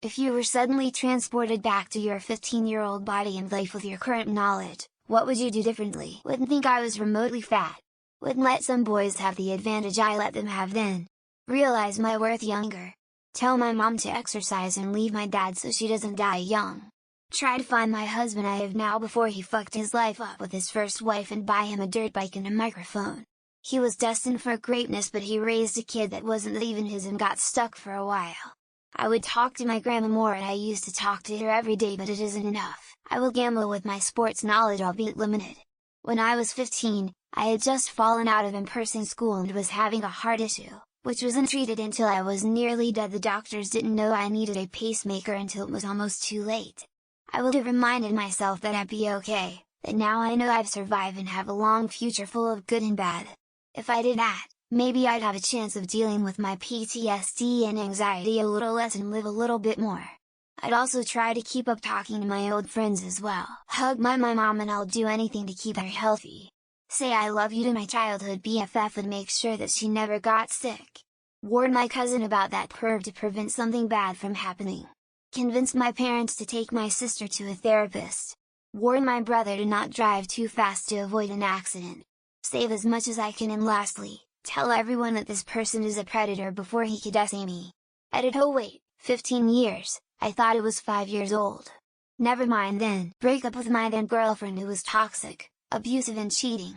If you were suddenly transported back to your 15-year-old body and life with your current knowledge, what would you do differently? Wouldn't think I was remotely fat. Wouldn't let some boys have the advantage I let them have then. Realize my worth younger. Tell my mom to exercise and leave my dad so she doesn't die young. Try to find my husband I have now before he fucked his life up with his first wife and buy him a dirt bike and a microphone. He was destined for greatness, but he raised a kid that wasn't even his and got stuck for a while. I would talk to my grandma more, and I used to talk to her every day, but it isn't enough. I will gamble with my sports knowledge, albeit limited. When I was 15, I had just fallen out of in-person school and was having a heart issue, which wasn't treated until I was nearly dead. The doctors didn't know I needed a pacemaker until it was almost too late. I would have reminded myself that I'd be okay, that now I know I've survived and have a long future full of good and bad. If I did that, maybe I'd have a chance of dealing with my PTSD and anxiety a little less and live a little bit more. I'd also try to keep up talking to my old friends as well. Hug my mom, and I'll do anything to keep her healthy. Say I love you to my childhood BFF and make sure that she never got sick. Warn my cousin about that perv to prevent something bad from happening. Convince my parents to take my sister to a therapist. Warn my brother to not drive too fast to avoid an accident. Save as much as I can, and lastly, tell everyone that this person is a predator before he could essay me. Edit. Oh wait, 15 years, I thought it was 5 years old. Never mind then. Break up with my then girlfriend who was toxic, abusive and cheating.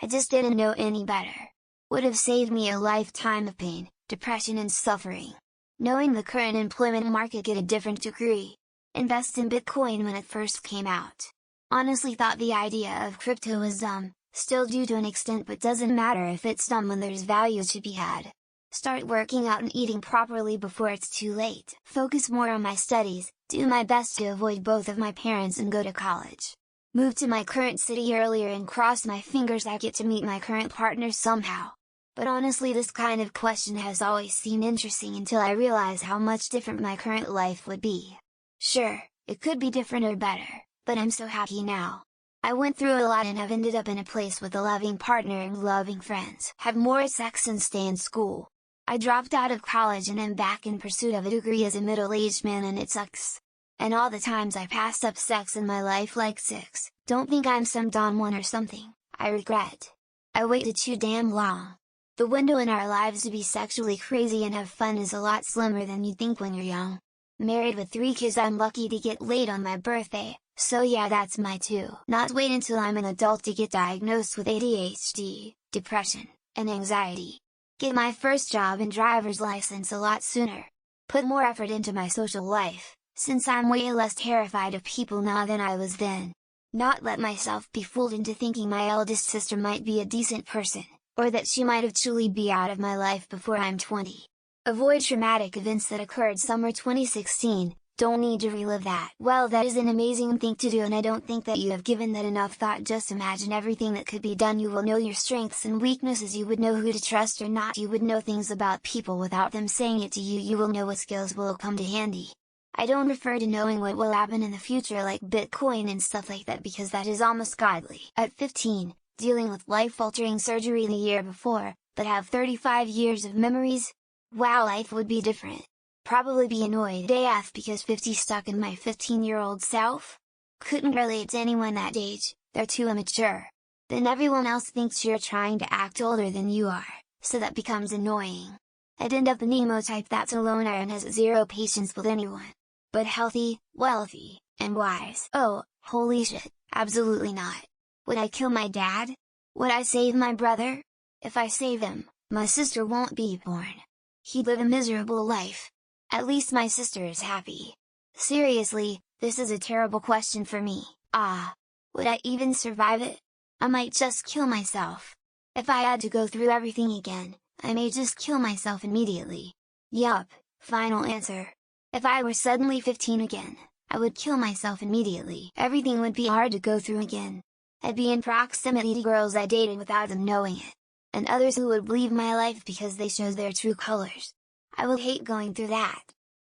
I just didn't know any better. Would have saved me a lifetime of pain, depression and suffering. Knowing the current employment market at a different degree. Invest in Bitcoin when it first came out. Honestly thought the idea of crypto was dumb. Still do to an extent, but doesn't matter if it's dumb when there's value to be had. Start working out and eating properly before it's too late. Focus more on my studies, do my best to avoid both of my parents and go to college. Move to my current city earlier and cross my fingers I get to meet my current partner somehow. But honestly, this kind of question has always seemed interesting until I realized how much different my current life would be. Sure, it could be different or better, but I'm so happy now. I went through a lot and have ended up in a place with a loving partner and loving friends. Have more sex and stay in school. I dropped out of college and am back in pursuit of a degree as a middle-aged man, and it sucks. And all the times I passed up sex in my life, like 6, don't think I'm some Don Juan or something, I regret. I waited too damn long. The window in our lives to be sexually crazy and have fun is a lot slimmer than you'd think when you're young. Married with 3 kids, I'm lucky to get laid on my birthday. So yeah, that's my 2. Not wait until I'm an adult to get diagnosed with ADHD, depression, and anxiety. Get my first job and driver's license a lot sooner. Put more effort into my social life, since I'm way less terrified of people now than I was then. Not let myself be fooled into thinking my eldest sister might be a decent person, or that she might have truly be out of my life before I'm 20. Avoid traumatic events that occurred summer 2016. Don't need to relive that. Well, that is an amazing thing to do, and I don't think that you have given that enough thought. Just imagine everything that could be done. You will know your strengths and weaknesses, you would know who to trust or not, you would know things about people without them saying it to you, you will know what skills will come to handy. I don't refer to knowing what will happen in the future like Bitcoin and stuff like that, because that is almost godly. At 15, dealing with life-altering surgery the year before, but have 35 years of memories? Wow, life would be different. Probably be annoyed AF because 50 stuck in my 15-year-old self? Couldn't relate to anyone that age, they're too immature. Then everyone else thinks you're trying to act older than you are, so that becomes annoying. I'd end up an emo type that's a loner and has zero patience with anyone. But healthy, wealthy, and wise. Oh, holy shit, absolutely not. Would I kill my dad? Would I save my brother? If I save him, my sister won't be born. He'd live a miserable life. At least my sister is happy. Seriously, this is a terrible question for me. Would I even survive it? I might just kill myself. If I had to go through everything again, I may just kill myself immediately. Yup, final answer. If I were suddenly 15 again, I would kill myself immediately. Everything would be hard to go through again. I'd be in proximity to girls I dated without them knowing it. And others who would leave my life because they showed their true colors. I would hate going through that.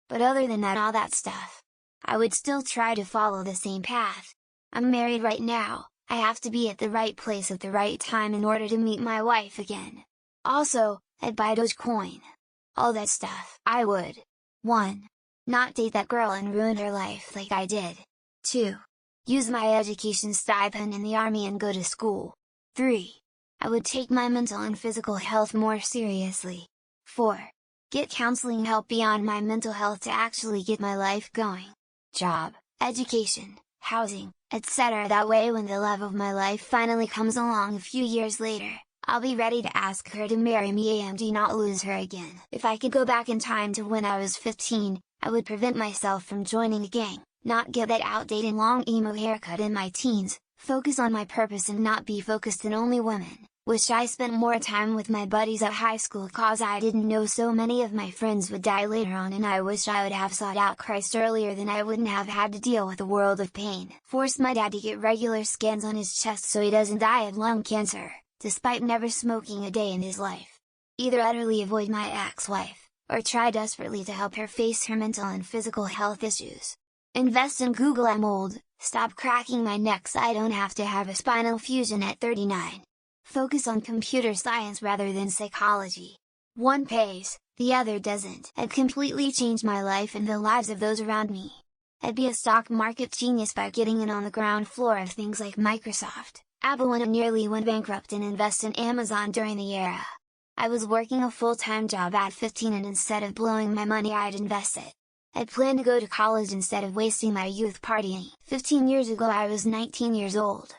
But other than that, all that stuff, I would still try to follow the same path. I'm married right now, I have to be at the right place at the right time in order to meet my wife again. Also, I'd buy Dogecoin. All that stuff. I would. 1. Not date that girl and ruin her life like I did. 2. Use my education stipend in the army and go to school. 3. I would take my mental and physical health more seriously. 4. Get counseling help beyond my mental health to actually get my life going. Job, education, housing, etc. That way when the love of my life finally comes along a few years later, I'll be ready to ask her to marry me and not lose her again. If I could go back in time to when I was 15, I would prevent myself from joining a gang, not get that outdated long emo haircut in my teens, focus on my purpose and not be focused on only women. Wish I spent more time with my buddies at high school cause I didn't know so many of my friends would die later on, and I wish I would have sought out Christ earlier, then I wouldn't have had to deal with a world of pain. Force my dad to get regular scans on his chest so he doesn't die of lung cancer, despite never smoking a day in his life. Either utterly avoid my ex-wife, or try desperately to help her face her mental and physical health issues. Invest in Google. I'm old, stop cracking my neck so I don't have to have a spinal fusion at 39. Focus on computer science rather than psychology. One pays, the other doesn't. I'd completely change my life and the lives of those around me. I'd be a stock market genius by getting in on the ground floor of things like Microsoft, Apple when it nearly went bankrupt, and invest in Amazon during the era. I was working a full-time job at 15 and instead of blowing my money I'd invest it. I'd plan to go to college instead of wasting my youth partying. 15 years ago I was 19 years old.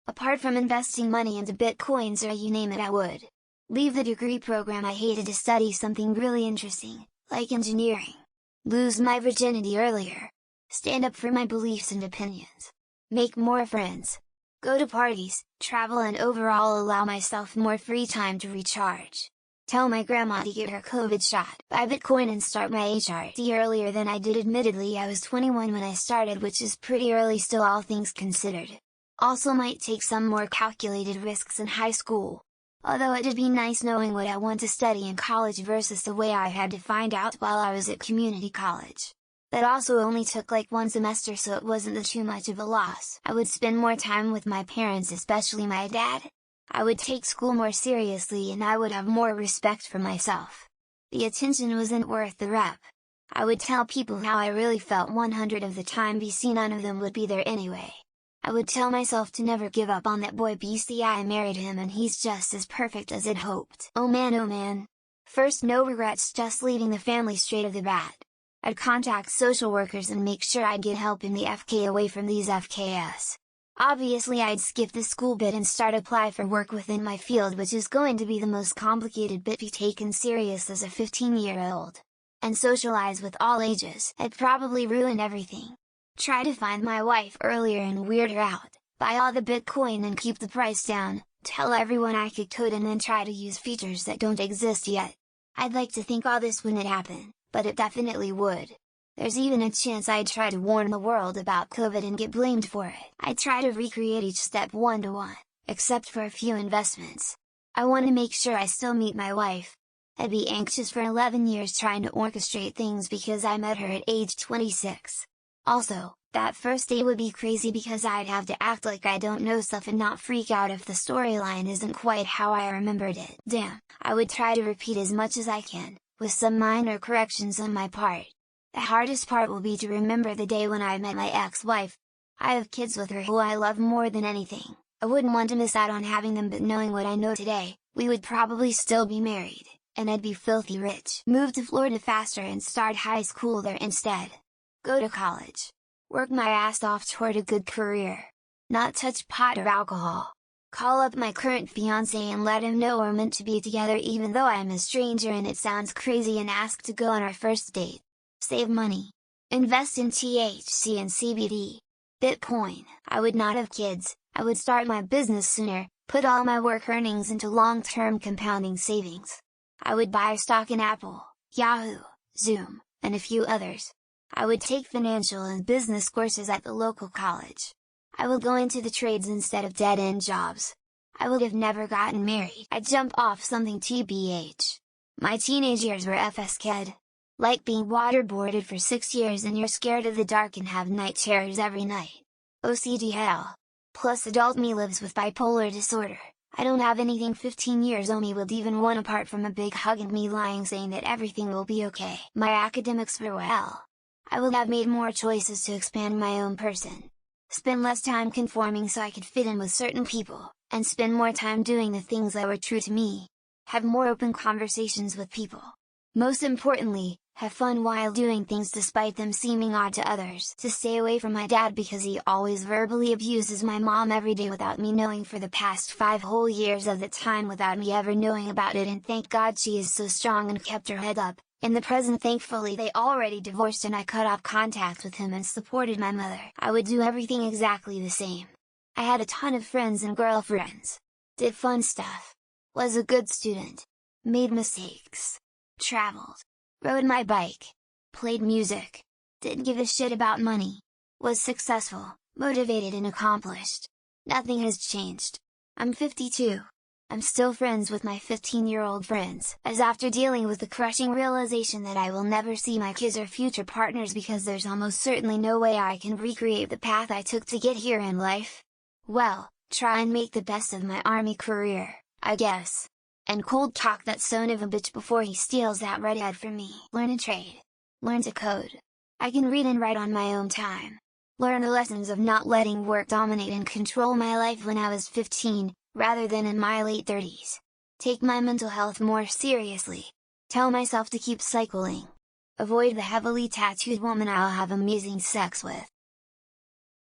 Apart from investing money into bitcoins or you name it, I would leave the degree program I hated to study something really interesting, like engineering. Lose my virginity earlier. Stand up for my beliefs and opinions. Make more friends. Go to parties, travel, and overall allow myself more free time to recharge. Tell my grandma to get her COVID shot. Buy Bitcoin and start my HRT earlier than I did. Admittedly I was 21 when I started, which is pretty early still all things considered. Also might take some more calculated risks in high school. Although it'd be nice knowing what I want to study in college versus the way I had to find out while I was at community college. That also only took like one semester, so it wasn't too much of a loss. I would spend more time with my parents, especially my dad. I would take school more seriously and I would have more respect for myself. The attention wasn't worth the rep. I would tell people how I really felt 100 of the time, BC none of them would be there anyway. I would tell myself to never give up on that boy, BC I married him and he's just as perfect as I'd hoped. Oh man. First, no regrets, just leaving the family straight off the bat. I'd contact social workers and make sure I'd get help in the FK away from these FKS. Obviously I'd skip the school bit and start apply for work within my field, which is going to be the most complicated bit, be taken serious as a 15-year-old. And socialize with all ages. I'd probably ruin everything. Try to find my wife earlier and weird her out, buy all the Bitcoin and keep the price down, tell everyone I could code and then try to use features that don't exist yet. I'd like to think all this wouldn't happen, but it definitely would. There's even a chance I'd try to warn the world about COVID and get blamed for it. I'd try to recreate each step one-to-one, except for a few investments. I want to make sure I still meet my wife. I'd be anxious for 11 years trying to orchestrate things because I met her at age 26. Also, that first date would be crazy because I'd have to act like I don't know stuff and not freak out if the storyline isn't quite how I remembered it. Damn, I would try to repeat as much as I can, with some minor corrections on my part. The hardest part will be to remember the day when I met my ex-wife. I have kids with her who I love more than anything. I wouldn't want to miss out on having them, but knowing what I know today, we would probably still be married, and I'd be filthy rich. Move to Florida faster and start high school there instead. Go to college. Work my ass off toward a good career. Not touch pot or alcohol. Call up my current fiancé and let him know we're meant to be together even though I'm a stranger and it sounds crazy, and ask to go on our first date. Save money. Invest in THC and CBD. Bitcoin. I would not have kids, I would start my business sooner, put all my work earnings into long-term compounding savings. I would buy stock in Apple, Yahoo, Zoom, and a few others. I would take financial and business courses at the local college. I would go into the trades instead of dead-end jobs. I would have never gotten married. I'd jump off something TBH. My teenage years were FS kid. Like being waterboarded for 6 years and you're scared of the dark and have night terrors every night. OCD hell. Plus adult me lives with bipolar disorder. I don't have anything 15 years old me would even want apart from a big hug and me lying saying that everything will be okay. My academics were well. I would have made more choices to expand my own person. Spend less time conforming so I could fit in with certain people, and spend more time doing the things that were true to me. Have more open conversations with people. Most importantly, have fun while doing things despite them seeming odd to others. To stay away from my dad because he always verbally abuses my mom every day without me knowing for the past 5 whole years of the time without me ever knowing about it, and thank God she is so strong and kept her head up. In the present, thankfully they already divorced and I cut off contact with him and supported my mother. I would do everything exactly the same. I had a ton of friends and girlfriends. Did fun stuff. Was a good student. Made mistakes. Traveled. Rode my bike. Played music. Didn't give a shit about money. Was successful, motivated and accomplished. Nothing has changed. I'm 52. I'm still friends with my 15-year-old friends, as after dealing with the crushing realization that I will never see my kids or future partners because there's almost certainly no way I can recreate the path I took to get here in life. Well, try and make the best of my army career, I guess. And cold talk that son of a bitch before he steals that red ad from me. Learn a trade. Learn to code. I can read and write on my own time. Learn the lessons of not letting work dominate and control my life when I was 15, rather than in my late 30s. Take my mental health more seriously. Tell myself to keep cycling. Avoid the heavily tattooed woman I'll have amazing sex with.